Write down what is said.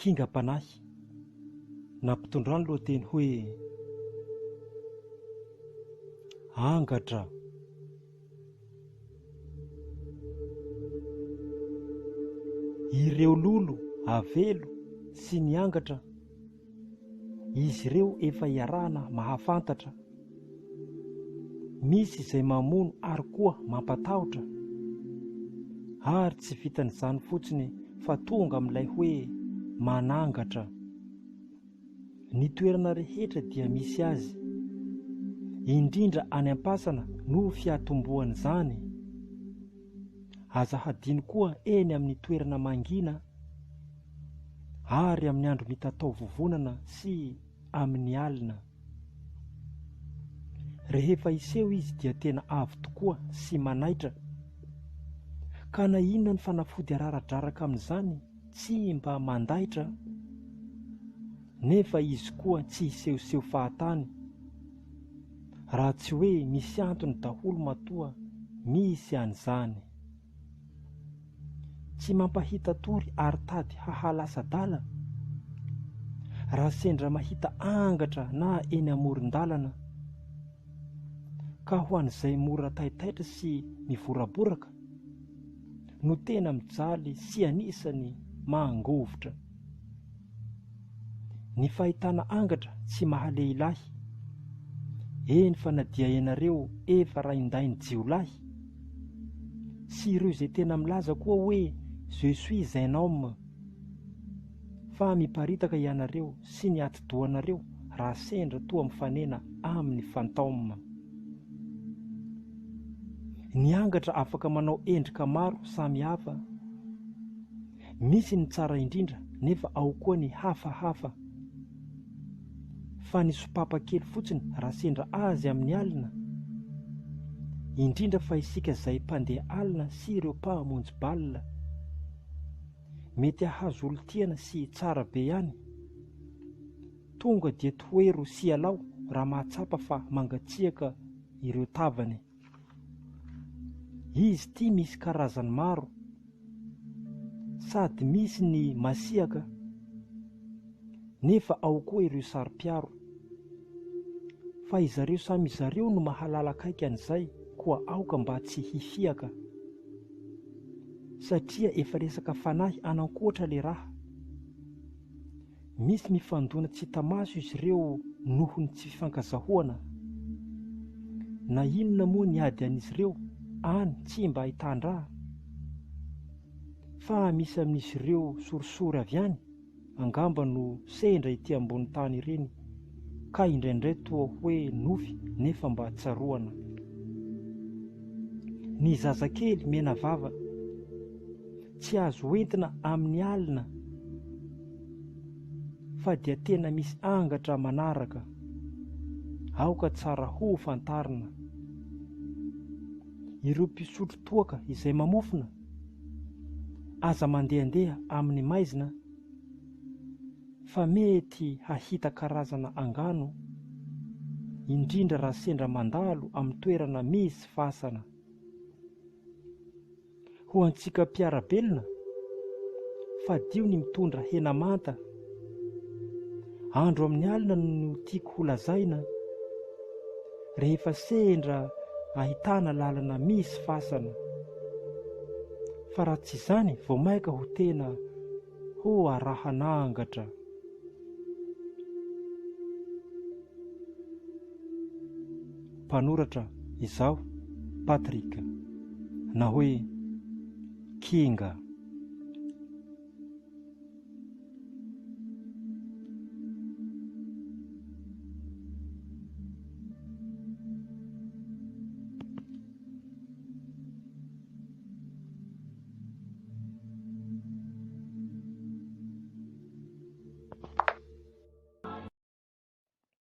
kingam-panahy nampitondrany lohateny hoe angatra. Ireo lolo avelo sy ny angatra, izy ireo efa iarahana mahafantatra. Misy izay mamono ary koa mampatahotra, ary tsy vitan'izany fotsiny fa tonga amin'ilay hoe manangatra. Ny toerana rehetra dia misy azy, indrindra any am-pasana no fiatombohan'izany. Aza hadiny koa eny amin'ny toerana mangina ary amin'ny andro mitatao vovonana sy amin'ny alina. Rehefa iseho izy dia tena avo tokoa sy manaitra. Ka na inona ny fanafody araradraraka amin'izany tsy mba mandaitra, nefa izy koa tsy hisehoseho fahatany, raha tsy hoe misy antony daholo matoa misy an'izany. Tsy mampahita tory ary tady hahalasa-dala, raha sendra mahita angatra na eny amoron-dalana. Ka ho an'izay mora taitaitra sy mivoraboraka no tena mijaly sy anisany mangovotra. Ny fahitana angatra tsy mahalehilahy, eny fa na dia ianareo efa raindainy jiolahy, sy ireo izay tena milaza koa hoe je suis un homme, fa miparitaka ianareo sy ny ati-dohanareo raha sendra toa mifanena amin'ny fantôme. Ny angatra afaka manao endrika maro samy hafa, misy ny tsara indrindra nefa ao koa ny hafahafa. Fa ny sopapa kely fotsiny raha sendra azy amin'ny alina, indrindra fa isika izay mpandeha alina sy ireo mpahamonjy balina, mety hahazo olo-tiana sy tsara be ihany. Tonga dia toero sy alao raha mahatsapa fa mangatsiaka ireo tavany. Izy ity misy karazany maro, sady misy ny masiaka, nefa ao koa ireo sarom-piaro. Fa izareo samy izareo no mahalala kaiky an'izay, koa aoka mba tsy hifiaka, satria efa resaka fanahy anankoatra le raha. Misy mifandona tsy tamaso izy ireo noho ny tsy fifankazahoana. Na inona moa ny ady an'izy ireo any tsy mba hitandraha, fa misy amin'izy ireo sorisory avy any, angamba no sendra ity ambony tany ireny, ka indraindray toa hoe nofy nefa mba tsaroana. Ny zazakely mena vava tsy azo entina amin'ny alina, fa dia tena misy angatra manaraka, aoka tsara ho fantarina. Ireo mpisotro toaka izay mamofona, aza mandehandeha amin'ny maizina, fa mety hahita karazana angano, indrindra raha sendra mandalo amin'ny toerana misy fasana. Ho antsika mpiarabelona, fadio ny mitondra hena manta. Andro amin'ny alina no tiako ho lazaina, rehefa sendra ahitana lalana misy fasana. Fa raha tsy izany vao maika ho tena ho arahanangatra. Mpanoratra izaho Patrika, na hoe Kinga.